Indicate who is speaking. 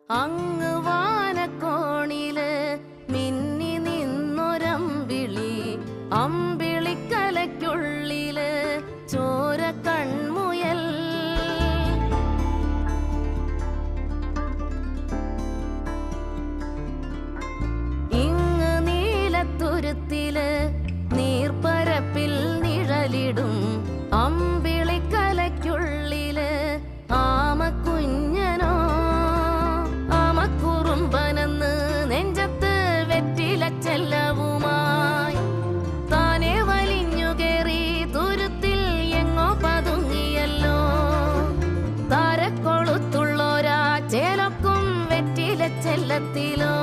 Speaker 1: അങ്ങ് വാനക്കോണില് മിന്നി നിന്നൊരമ്പിളി, അമ്പിളിക്കലയ്ക്കുള്ളില് ചോര കൺമുയൽ. ഇങ്ങ് നീലത്തുരുത്തില് നീർപ്പരപ്പിൽ നിഴലിടും അമ്പിളിക്കലയ്ക്കുള്ളില് ആമക്കുഞ്ഞനോ. ആമക്കുറുമ്പനെന്ന് നെഞ്ചത്ത് വെറ്റില ചെല്ലവുമായി താനെ വലിഞ്ഞു കേറി തുരുത്തിൽ എങ്ങോ പതുങ്ങിയല്ലോ. താരക്കൊളുത്തുള്ളോരാ ചേലക്കും വെറ്റില ചെല്ലത്തിലോ.